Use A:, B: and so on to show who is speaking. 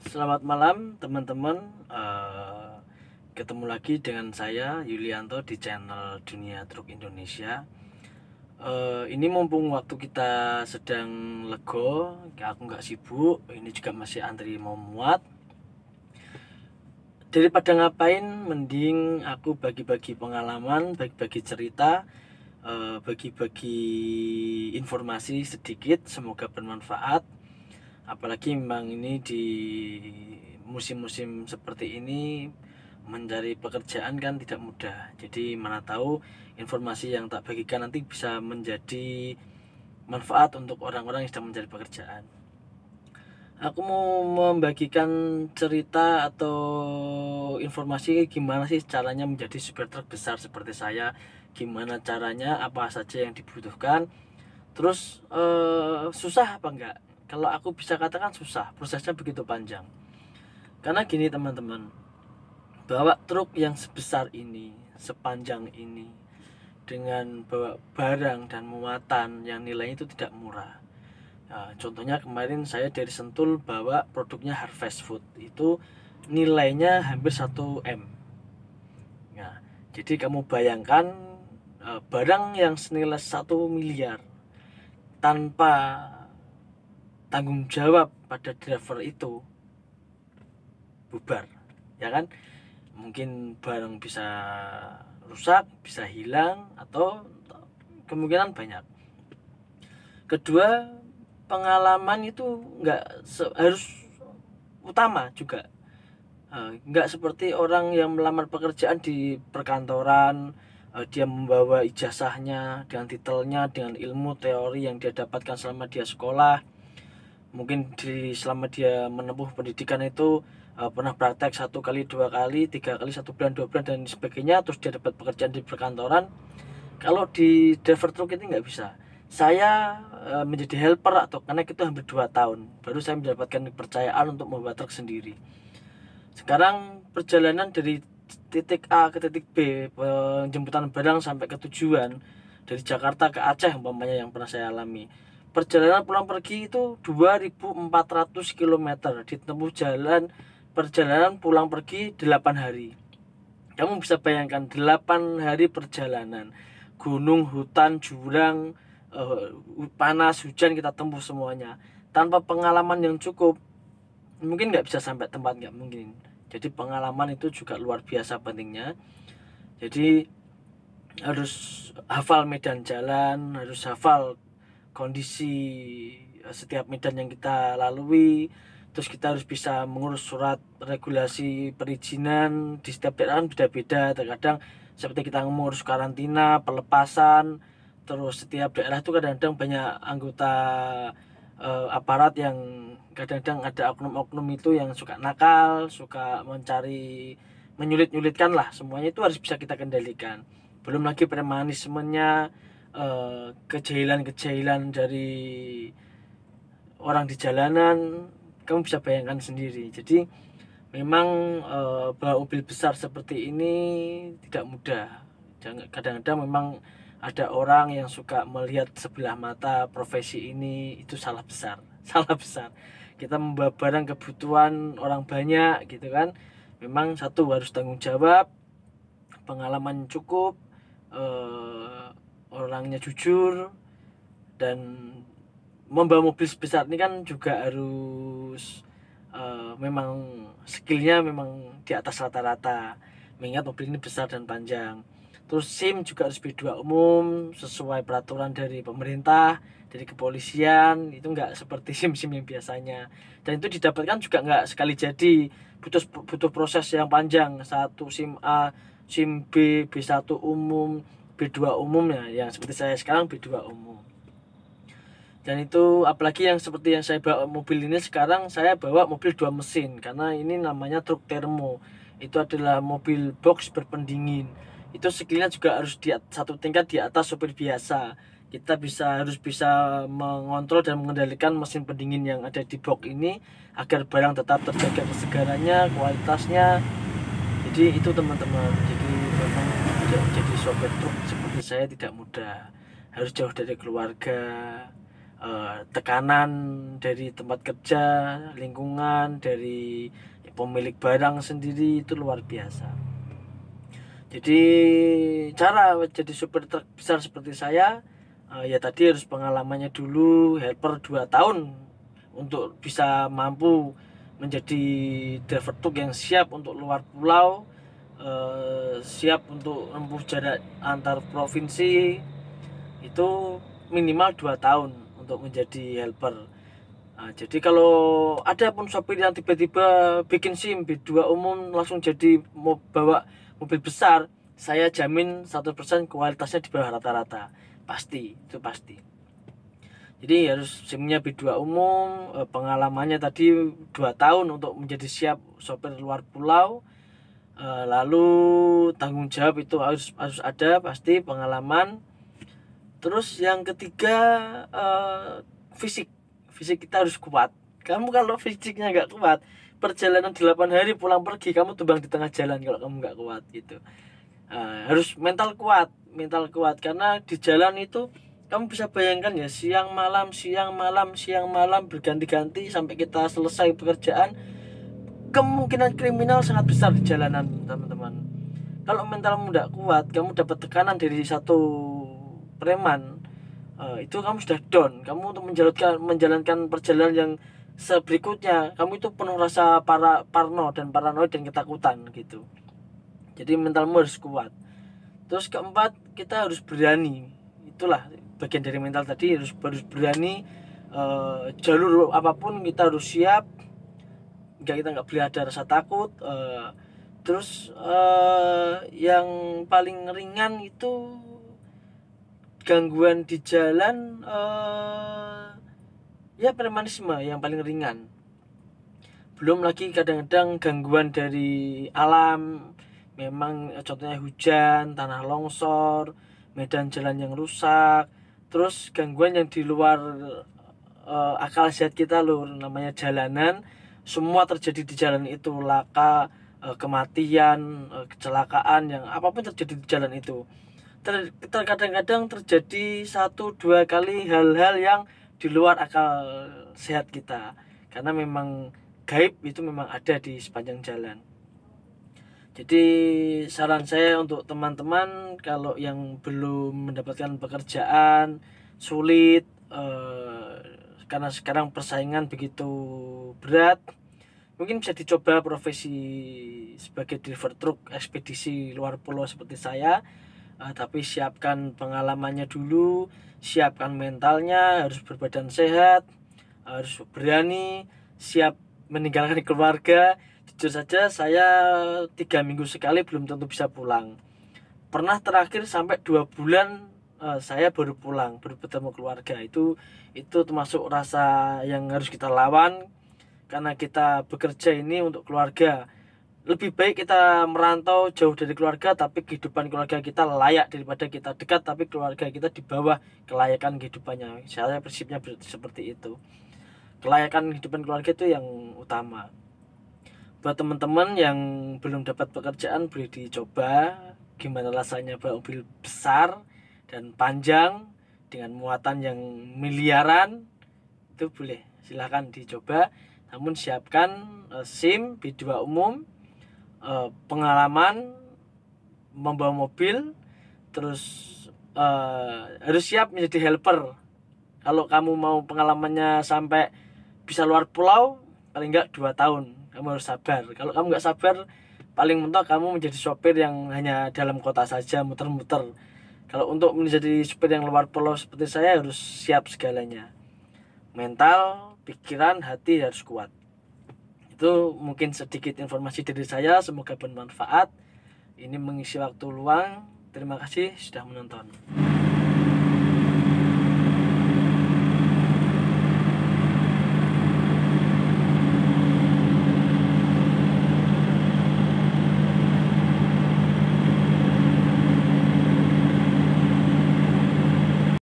A: Selamat malam teman-teman. Ketemu lagi dengan saya Yulianto di channel Dunia Truk Indonesia. Ini mumpung waktu kita sedang lego, aku nggak sibuk. Ini juga masih antri mau muat. Daripada ngapain, mending aku bagi-bagi pengalaman, bagi-bagi cerita, bagi-bagi informasi sedikit. Semoga bermanfaat. Apalagi memang ini di musim-musim seperti ini mencari pekerjaan kan tidak mudah. Jadi mana tahu informasi yang tak bagikan nanti bisa menjadi manfaat untuk orang-orang yang sedang mencari pekerjaan. Aku mau membagikan cerita atau informasi gimana sih caranya menjadi supir truk besar seperti saya, gimana caranya, apa saja yang dibutuhkan. Terus susah apa enggak? Kalau aku bisa katakan susah, prosesnya begitu panjang. Karena gini teman-teman, bawa truk yang sebesar ini, sepanjang ini, dengan bawa barang dan muatan yang nilainya itu tidak murah. Nah, contohnya kemarin saya dari Sentul bawa produknya Harvest Food, itu nilainya hampir 1 M. Nah, jadi kamu bayangkan barang yang senilai 1 miliar tanpa tanggung jawab pada driver itu bubar, ya kan? Mungkin barang bisa rusak, bisa hilang, atau kemungkinan banyak. Kedua, pengalaman itu nggak harus utama juga. Nggak seperti orang yang melamar pekerjaan di perkantoran, dia membawa ijazahnya dengan titelnya, dengan ilmu teori yang dia dapatkan selama dia sekolah. Mungkin selama dia menempuh pendidikan itu pernah praktek 1 kali, 2 kali, 3 kali, 1 bulan, 2 bulan dan sebagainya, terus dia dapat pekerjaan di perkantoran. Kalau di driver truk ini nggak bisa. Saya menjadi helper atau karena itu hampir 2 tahun baru saya mendapatkan kepercayaan untuk membawa truk sendiri. Sekarang perjalanan dari titik A ke titik B, penjemputan barang sampai ke tujuan, dari Jakarta ke Aceh umpamanya yang pernah saya alami, perjalanan pulang pergi itu 2400 km, ditempuh perjalanan pulang pergi 8 hari. Kamu bisa bayangkan 8 hari perjalanan, gunung, hutan, jurang, panas, hujan, kita tempuh semuanya tanpa pengalaman yang cukup. Mungkin nggak bisa sampai tempat, nggak mungkin. Jadi pengalaman itu juga luar biasa pentingnya. Jadi harus hafal medan jalan, harus hafal kondisi setiap medan yang kita lalui. Terus kita harus bisa mengurus surat regulasi perizinan di setiap daerah beda-beda. Terkadang seperti kita mengurus karantina, pelepasan. Terus setiap daerah itu kadang-kadang banyak anggota aparat yang kadang-kadang ada oknum-oknum itu yang suka nakal, suka mencari, menyulit-nyulitkan lah. Semuanya itu harus bisa kita kendalikan. Belum lagi premanismenya, kejahilan-kejahilan dari orang di jalanan, kamu bisa bayangkan sendiri. Jadi memang bawa mobil besar seperti ini tidak mudah. Kadang-kadang memang ada orang yang suka melihat sebelah mata profesi ini, itu salah besar. Salah besar. Kita membawa barang kebutuhan orang banyak gitu kan. Memang satu harus tanggung jawab, pengalaman cukup, orangnya jujur, dan membawa mobil sebesar ini kan juga harus memang skillnya memang di atas rata-rata, mengingat mobil ini besar dan panjang. Terus SIM juga harus B2 umum sesuai peraturan dari pemerintah, dari kepolisian. Itu nggak seperti SIM-SIM yang biasanya. Dan itu didapatkan juga nggak sekali jadi, butuh proses yang panjang. Satu SIM A, SIM B, B1 umum, B2 umum ya, yang seperti saya sekarang B2 umum. Dan itu apalagi yang seperti yang saya bawa mobil ini sekarang, saya bawa mobil 2 mesin karena ini namanya truk termo. Itu adalah mobil box berpendingin. Itu skillnya juga harus di satu tingkat di atas sopir biasa. Kita harus bisa mengontrol dan mengendalikan mesin pendingin yang ada di box ini agar barang tetap terjaga kesegarannya, kualitasnya. Jadi itu teman-teman. Jadi memang jadi sopir truk seperti saya tidak mudah. Harus jauh dari keluarga, tekanan dari tempat kerja, lingkungan, dari pemilik barang sendiri itu luar biasa. Jadi cara jadi supir truk besar seperti saya, ya tadi harus pengalamannya dulu, helper 2 tahun untuk bisa mampu menjadi driver truk yang siap untuk luar pulau, siap untuk menempuh jarak antar provinsi. Itu minimal 2 tahun untuk menjadi helper. Nah, jadi kalau ada pun sopir yang tiba-tiba bikin SIM B2 umum langsung jadi mau bawa mobil besar, saya jamin 100% kualitasnya di bawah rata-rata. Pasti, itu pasti. Jadi harus SIM-nya B2 umum, pengalamannya tadi 2 tahun untuk menjadi siap sopir luar pulau. Lalu tanggung jawab itu harus ada, pasti pengalaman. Terus yang ketiga, fisik kita harus kuat. Kamu kalau fisiknya nggak kuat, perjalanan 8 hari pulang pergi kamu tumbang di tengah jalan kalau kamu nggak kuat gitu. Harus mental kuat karena di jalan itu kamu bisa bayangkan ya, siang malam berganti-ganti sampai kita selesai pekerjaan. Kemungkinan kriminal sangat besar di jalanan, teman-teman. Kalau mentalmu tidak kuat, kamu dapat tekanan dari satu preman, itu kamu sudah down. Kamu untuk menjalankan perjalanan yang berikutnya, kamu itu penuh rasa paranoid dan ketakutan gitu. Jadi mentalmu harus kuat. Terus keempat, kita harus berani. Itulah bagian dari mental tadi, harus berani. Jalur apapun kita harus siap. Kita nggak boleh ada rasa takut. Terus yang paling ringan itu gangguan di jalan, ya premanisme yang paling ringan. Belum lagi kadang-kadang gangguan dari alam, memang contohnya hujan, tanah longsor, medan jalan yang rusak. Terus gangguan yang di luar akal sehat kita loh, namanya jalanan. Semua terjadi di jalan itu, laka, kematian, kecelakaan, yang apapun terjadi di jalan itu. Kadang-kadang terjadi 1-2 kali hal-hal yang di luar akal sehat kita, karena memang gaib itu memang ada di sepanjang jalan. Jadi saran saya untuk teman-teman, kalau yang belum mendapatkan pekerjaan, sulit, karena sekarang persaingan begitu berat, mungkin bisa dicoba profesi sebagai driver truk ekspedisi luar pulau seperti saya. Tapi siapkan pengalamannya dulu, siapkan mentalnya, harus berbadan sehat, harus berani, siap meninggalkan keluarga. Jujur saja, saya 3 minggu sekali belum tentu bisa pulang. Pernah terakhir sampai 2 bulan saya baru pulang, baru bertemu keluarga. Itu termasuk rasa yang harus kita lawan, karena kita bekerja ini untuk keluarga. Lebih baik kita merantau jauh dari keluarga tapi kehidupan keluarga kita layak, daripada kita dekat tapi keluarga kita di bawah kelayakan kehidupannya. Saya prinsipnya seperti itu. Kelayakan kehidupan keluarga itu yang utama. Buat teman-teman yang belum dapat pekerjaan, boleh dicoba gimana rasanya bawa mobil besar dan panjang dengan muatan yang miliaran. Itu boleh, silahkan dicoba. Namun siapkan SIM B2 umum, pengalaman membawa mobil, terus harus siap menjadi helper. Kalau kamu mau pengalamannya sampai bisa luar pulau, paling enggak 2 tahun, kamu harus sabar. Kalau kamu enggak sabar, paling mentok kamu menjadi sopir yang hanya dalam kota saja, muter-muter. Kalau untuk menjadi sopir yang luar pulau seperti saya, harus siap segalanya. Mental, pikiran, hati harus kuat. Itu mungkin sedikit informasi dari saya, semoga bermanfaat. Ini mengisi waktu luang. Terima kasih sudah menonton.